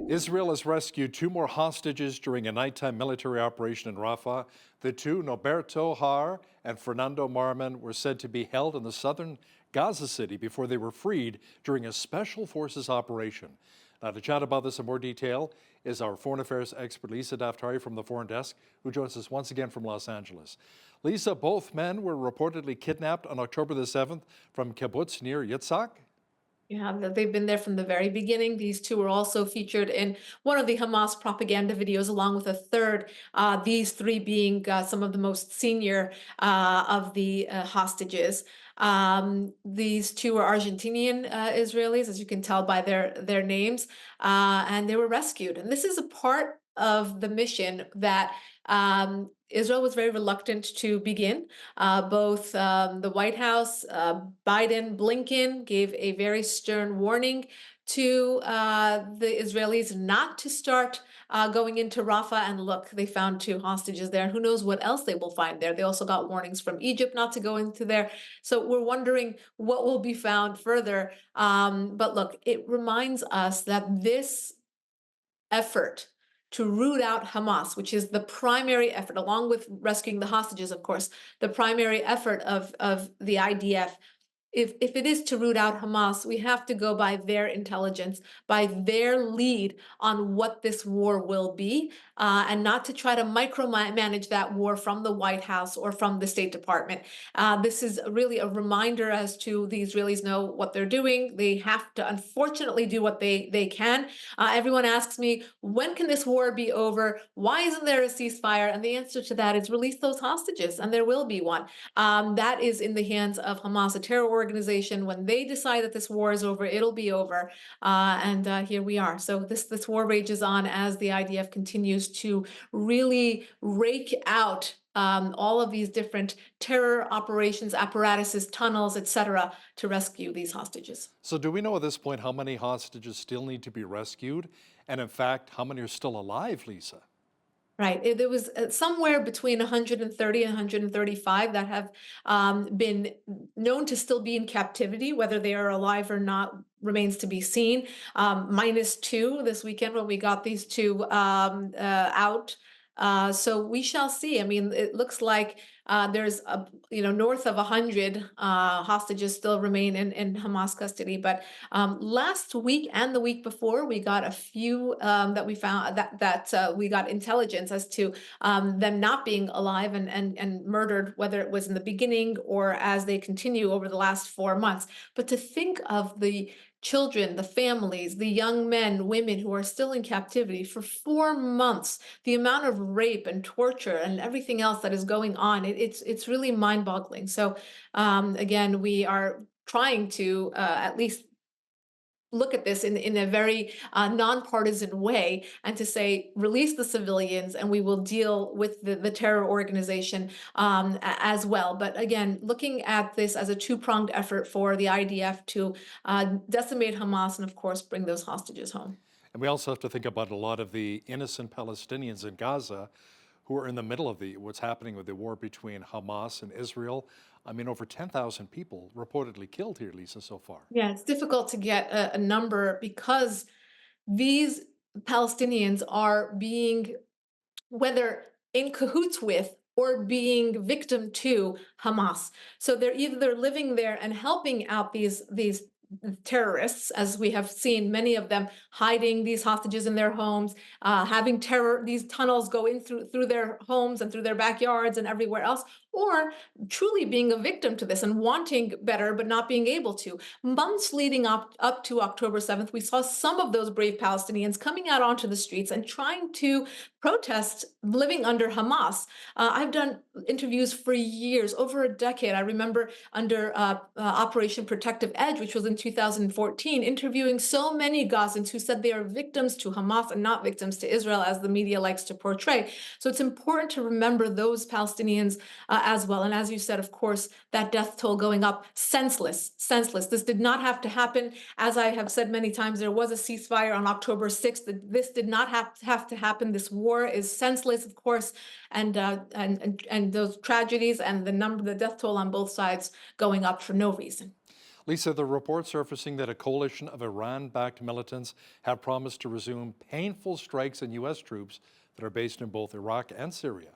Israel has rescued two more hostages during a nighttime military operation in Rafah. The two, Norberto Har and Fernando Marman, were said to be held in the southern Gaza City before they were freed during a special forces operation. Now, to chat about this in more detail is our foreign affairs expert, Lisa Daftari from the Foreign Desk, who joins us once again from Los Angeles. Lisa, both men were reportedly kidnapped on October the 7th from kibbutz near Yitzhak. Yeah, they've been there from the very beginning. These two were also featured in one of the Hamas propaganda videos, along with a third. These three being some of the most senior of the hostages. These two are Argentinian Israelis, as you can tell by their names, and they were rescued. And this is a part of the mission that Israel was very reluctant to begin. Both the White House, Biden, Blinken gave a very stern warning to the Israelis not to start going into Rafah. And look, they found two hostages there. Who knows what else they will find there? They also got warnings from Egypt not to go into there. So we're wondering what will be found further. But look, it reminds us that this effort to root out Hamas, which is the primary effort, along with rescuing the hostages, of course, the primary effort of the IDF. If it is to root out Hamas, we have to go by their intelligence, by their lead on what this war will be, and not to try to micromanage that war from the White House or from the State Department. This is really a reminder as to the Israelis know what they're doing. They have to, unfortunately, do what they can. Everyone asks me, when can this war be over? Why isn't there a ceasefire? And the answer to that is release those hostages, and there will be one. That is in the hands of Hamas, a terror organization. When they decide that this war is over, it'll be over. And here we are. So this war rages on as the IDF continues to really rake out all of these different terror operations, apparatuses, tunnels, etc., to rescue these hostages. So, do we know at this point how many hostages still need to be rescued? And in fact, how many are still alive, Lisa? Right. There was somewhere between 130 and 135 that have been known to still be in captivity. Whether they are alive or not remains to be seen. Minus two this weekend when we got these two out. So we shall see. I mean, it looks like there's north of 100 hostages still remain in Hamas custody. But last week and the week before, we got a few that we found that we got intelligence as to them not being alive and murdered, whether it was in the beginning or as they continue over the last 4 months. But to think of the children, the families, the young men, women who are still in captivity for 4 months, the amount of rape and torture and everything else that is going on, it's really mind-boggling. So again, we are trying to at least look at this in a very nonpartisan way and to say, release the civilians and we will deal with the terror organization as well. But again, looking at this as a two-pronged effort for the IDF to decimate Hamas and, of course, bring those hostages home. And we also have to think about a lot of the innocent Palestinians in Gaza who are in the middle of what's happening with the war between Hamas and Israel. I mean, over 10,000 people reportedly killed here, Lisa, so far. Yeah, it's difficult to get a number because these Palestinians are being, whether in cahoots with or being victim to Hamas. So they're either living there and helping out these terrorists, as we have seen many of them hiding these hostages in their homes, having these tunnels go in through their homes and through their backyards and everywhere else, or truly being a victim to this and wanting better but not being able to. Months leading up to October 7th, we saw some of those brave Palestinians coming out onto the streets and trying to protest living under Hamas. I've done interviews for years, over a decade. I remember under Operation Protective Edge, which was in 2014, interviewing so many Gazans who said they are victims to Hamas and not victims to Israel, as the media likes to portray. So it's important to remember those Palestinians as well. And as you said, of course, that death toll going up, senseless. This did not have to happen. As I have said many times, there was a ceasefire on October 6th. This did not have to happen. This war is senseless, of course, and those tragedies and the death toll on both sides going up for no reason. Lisa, the report surfacing that a coalition of Iran-backed militants have promised to resume painful strikes on U.S. troops that are based in both Iraq and Syria.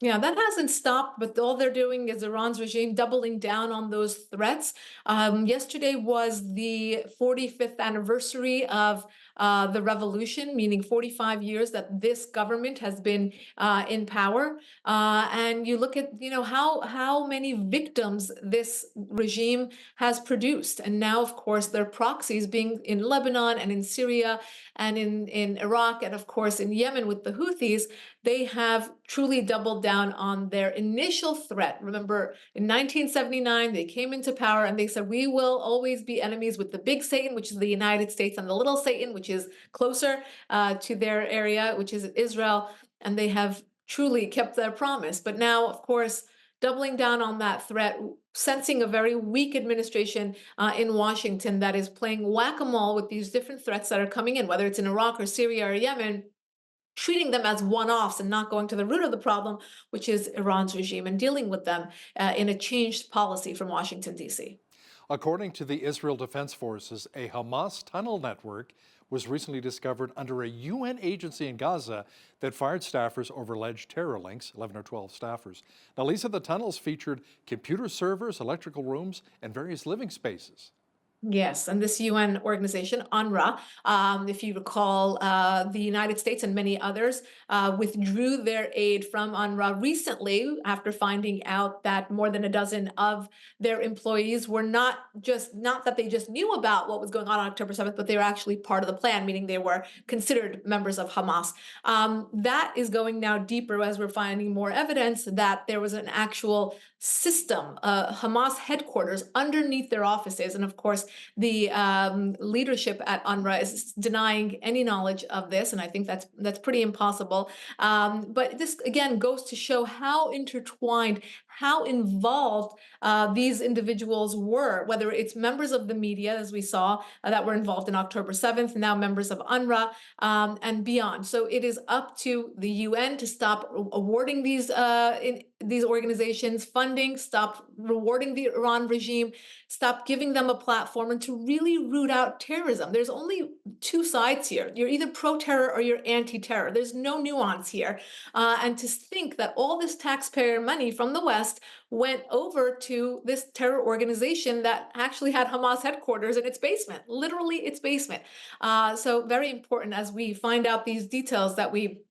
Yeah, that hasn't stopped, but all they're doing is Iran's regime doubling down on those threats. Yesterday was the 45th anniversary of the revolution, meaning 45 years that this government has been in power. And you look at, how many victims this regime has produced. And now, of course, their proxies being in Lebanon and in Syria and in Iraq and, of course, in Yemen with the Houthis, they have truly doubled down on their initial threat. Remember, in 1979, they came into power and they said, we will always be enemies with the big Satan, which is the United States, and the little Satan, which is closer to their area, which is Israel. And they have truly kept their promise. But now, of course, doubling down on that threat, sensing a very weak administration in Washington that is playing whack-a-mole with these different threats that are coming in, whether it's in Iraq or Syria or Yemen, treating them as one-offs and not going to the root of the problem, which is Iran's regime, and dealing with them in a changed policy from Washington, D.C. According to the Israel Defense Forces, a Hamas tunnel network was recently discovered under a UN agency in Gaza that fired staffers over alleged terror links, 11 or 12 staffers. Now, Lisa, the tunnels featured computer servers, electrical rooms, and various living spaces. Yes, and this UN organization, UNRWA, if you recall, the United States and many others withdrew their aid from UNRWA recently after finding out that more than a dozen of their employees were not that they just knew about what was going on October 7th, but they were actually part of the plan, meaning they were considered members of Hamas. That is going now deeper as we're finding more evidence that there was an actual system, Hamas headquarters underneath their offices. And of course, the leadership at UNRWA is denying any knowledge of this, and I think that's pretty impossible. But this again goes to show how intertwined, how involved these individuals were, whether it's members of the media, as we saw, that were involved in October 7th, now members of UNRWA and beyond. So it is up to the UN to stop awarding these organizations funding, stop rewarding the Iran regime, stop giving them a platform, and to really root out terrorism. There's only two sides here. You're either pro-terror or you're anti-terror. There's no nuance here. And to think that all this taxpayer money from the West went over to this terror organization that actually had Hamas headquarters in its basement, literally its basement. So very important as we find out these details that we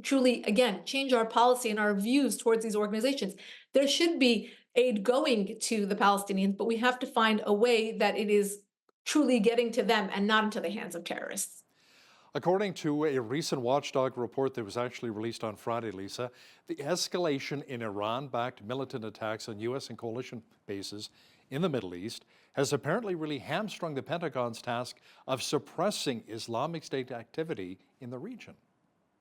truly, again, change our policy and our views towards these organizations. There should be aid going to the Palestinians, but we have to find a way that it is truly getting to them and not into the hands of terrorists. According to a recent watchdog report that was actually released on Friday, Lisa, the escalation in Iran-backed militant attacks on U.S. and coalition bases in the Middle East has apparently really hamstrung the Pentagon's task of suppressing Islamic State activity in the region.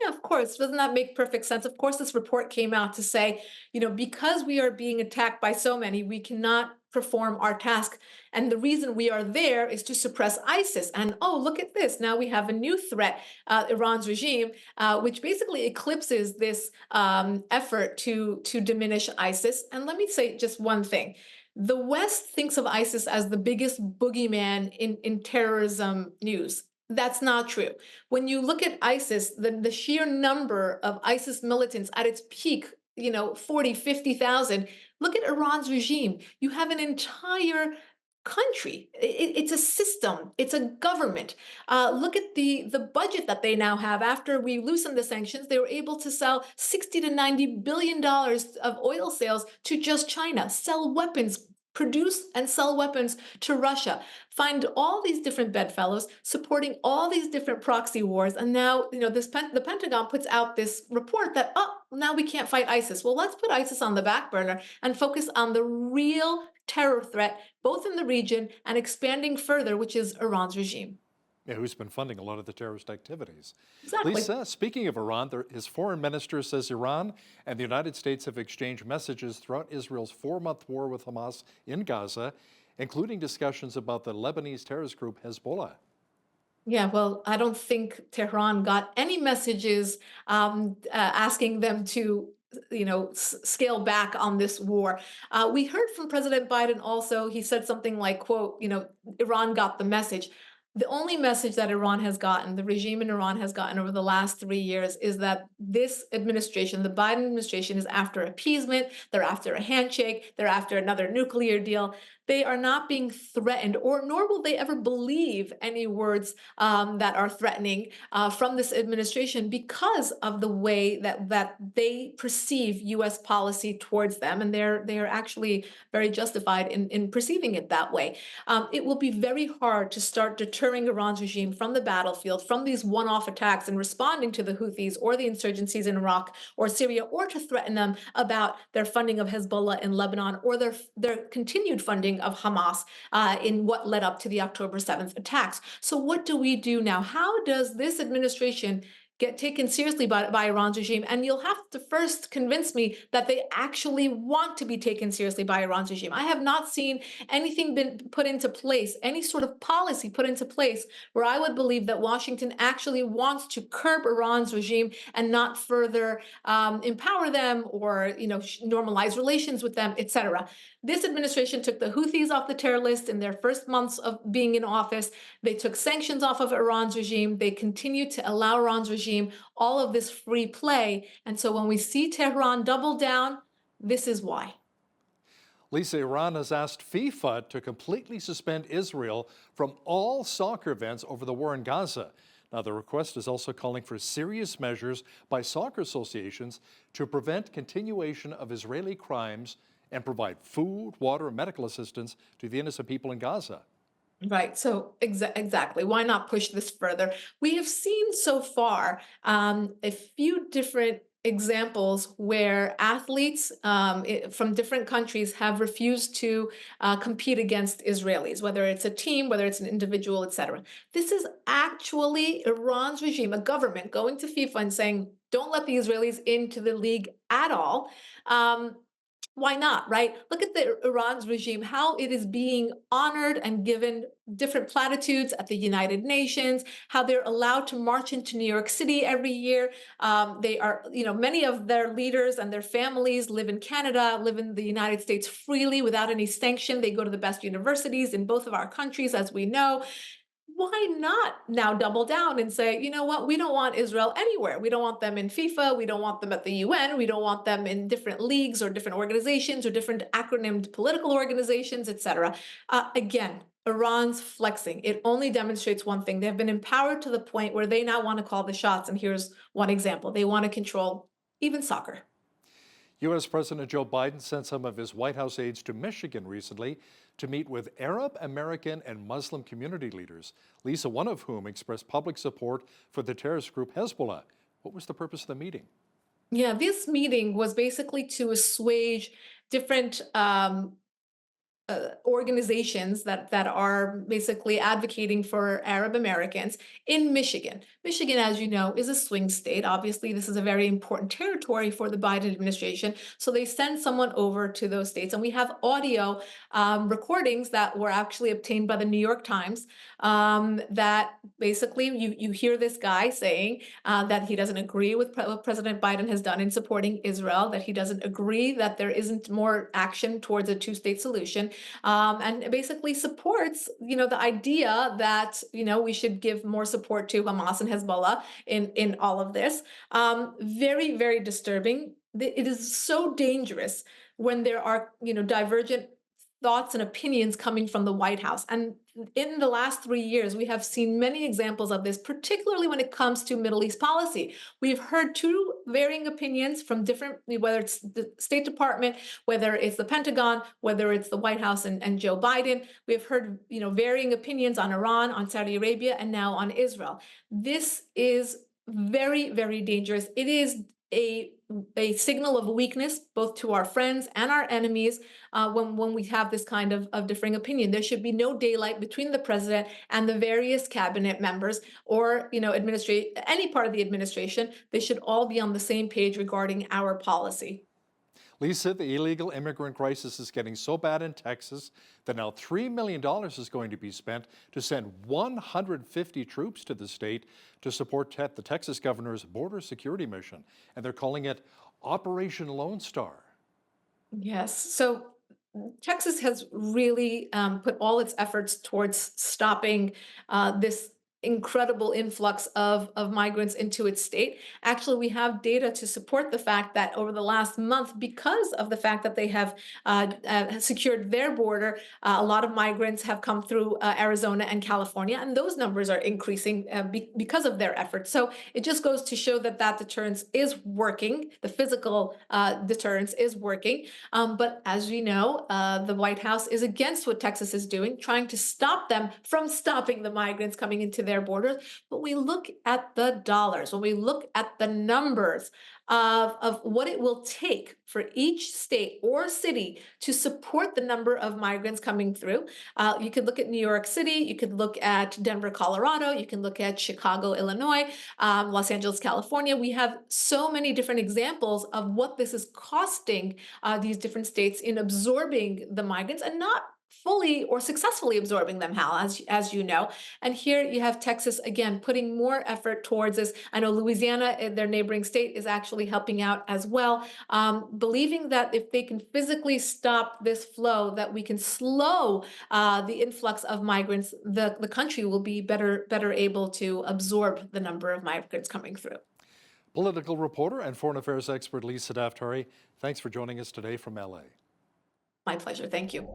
Yeah, of course. Doesn't that make perfect sense? Of course, this report came out to say, because we are being attacked by so many, we cannot perform our task. And the reason we are there is to suppress ISIS. And oh, look at this. Now we have a new threat, Iran's regime, which basically eclipses this effort to diminish ISIS. And let me say just one thing. The West thinks of ISIS as the biggest boogeyman in terrorism news. That's not true. When you look at ISIS, the sheer number of ISIS militants at its peak, 40, 50,000, look at Iran's regime. You have an entire country. It's a system. It's a government. Look at the budget that they now have. After we loosened the sanctions, they were able to sell $60 to $90 billion of oil sales to just China, sell weapons, produce and sell weapons to Russia, find all these different bedfellows, supporting all these different proxy wars. And now, the Pentagon puts out this report that, now we can't fight ISIS. Well, let's put ISIS on the back burner and focus on the real terror threat, both in the region and expanding further, which is Iran's regime. Yeah, who's been funding a lot of the terrorist activities. Exactly. Lisa, speaking of Iran, his foreign minister says Iran and the United States have exchanged messages throughout Israel's 4-month war with Hamas in Gaza, including discussions about the Lebanese terrorist group Hezbollah. Yeah, well, I don't think Tehran got any messages asking them to scale back on this war. We heard from President Biden also. He said something like, "quote, Iran got the message." The only message that Iran has gotten, the regime in Iran has gotten over the last 3 years, is that this administration, the Biden administration, is after appeasement. They're after a handshake. They're after another nuclear deal. They are not being threatened, or nor will they ever believe any words that are threatening from this administration, because of the way that they perceive U.S. policy towards them, and they are actually very justified in perceiving it that way. It will be very hard to start deterring Iran's regime from the battlefield, from these one-off attacks, and responding to the Houthis or the insurgencies in Iraq or Syria, or to threaten them about their funding of Hezbollah in Lebanon, or their continued funding of Hamas in what led up to the October 7th attacks. So what do we do now? How does this administration get taken seriously by Iran's regime? And you'll have to first convince me that they actually want to be taken seriously by Iran's regime. I have not seen anything been put into place, any sort of policy put into place, where I would believe that Washington actually wants to curb Iran's regime and not further empower them, or normalize relations with them, etc. This administration took the Houthis off the terror list in their first months of being in office. They took sanctions off of Iran's regime. They continue to allow Iran's regime all of this free play. And so when we see Tehran double down, this is why. Lisa, Iran has asked FIFA to completely suspend Israel from all soccer events over the war in Gaza. Now, the request is also calling for serious measures by soccer associations to prevent continuation of Israeli crimes and provide food, water, and medical assistance to the innocent people in Gaza. Right. So exactly. Why not push this further? We have seen so far a few different examples where athletes from different countries have refused to compete against Israelis, whether it's a team, whether it's an individual, etc. This is actually Iran's regime, a government, going to FIFA and saying, "Don't let the Israelis into the league at all." Why not, right? Look at the Iran's regime, how it is being honored and given different platitudes at the United Nations, how they're allowed to march into New York City every year. They are, many of their leaders and their families live in Canada, live in the United States freely without any sanction. They go to the best universities in both of our countries, as we know. Why not now double down and say, you know what, we don't want Israel anywhere. We don't want them in FIFA. We don't want them at the UN. We don't want them in different leagues or different organizations or different acronymed political organizations, etc. Again, Iran's flexing. It only demonstrates one thing. They've been empowered to the point where they now want to call the shots. And here's one example. They want to control even soccer. U.S. President Joe Biden sent some of his White House aides to Michigan recently to meet with Arab, American, and Muslim community leaders, Lisa, one of whom expressed public support for the terrorist group Hezbollah. What was the purpose of the meeting? Yeah, this meeting was basically to assuage different organizations that are basically advocating for Arab Americans in Michigan. Michigan, as you know, is a swing state. Obviously, this is a very important territory for the Biden administration. So they send someone over to those states. And we have audio recordings that were actually obtained by the New York Times that basically you hear this guy saying that he doesn't agree with what President Biden has done in supporting Israel, that he doesn't agree that there isn't more action towards a two-state solution. And basically supports, the idea that, we should give more support to Hamas and Hezbollah in all of this. Very, very disturbing. It is so dangerous when there are, divergent thoughts and opinions coming from the White House. And in the last 3 years, we have seen many examples of this, particularly when it comes to Middle East policy. We've heard two varying opinions from different, whether it's the State Department, whether it's the Pentagon, whether it's the White House and Joe Biden. We've heard, varying opinions on Iran, on Saudi Arabia, and now on Israel. This is very, very dangerous. It is a signal of weakness, both to our friends and our enemies, when we have this kind of differing opinion. There should be no daylight between the president and the various cabinet members, or any part of the administration. They should all be on the same page regarding our policy. Lisa, the illegal immigrant crisis is getting so bad in Texas that now $3 million is going to be spent to send 150 troops to the state to support the Texas governor's border security mission. And they're calling it Operation Lone Star. Yes. So Texas has really put all its efforts towards stopping this incredible influx of migrants into its state. Actually, we have data to support the fact that over the last month, because of the fact that they have secured their border, a lot of migrants have come through Arizona and California, and those numbers are increasing because of their efforts. So it just goes to show that that deterrence is working. The physical deterrence is working. But as we know, the White House is against what Texas is doing, trying to stop them from stopping the migrants coming into their borders. But we look at the dollars, when we look at the numbers of what it will take for each state or city to support the number of migrants coming through. You could look at New York City, you could look at Denver, Colorado, you can look at Chicago, Illinois, Los Angeles, California. We have so many different examples of what this is costing these different states in absorbing the migrants and not fully or successfully absorbing them, Hal, as you know. And here you have Texas, again, putting more effort towards this. I know Louisiana, their neighboring state, is actually helping out as well, believing that if they can physically stop this flow, that we can slow the influx of migrants, the country will be better able to absorb the number of migrants coming through. Political reporter and foreign affairs expert Lisa Daftari, thanks for joining us today from LA. My pleasure. Thank you.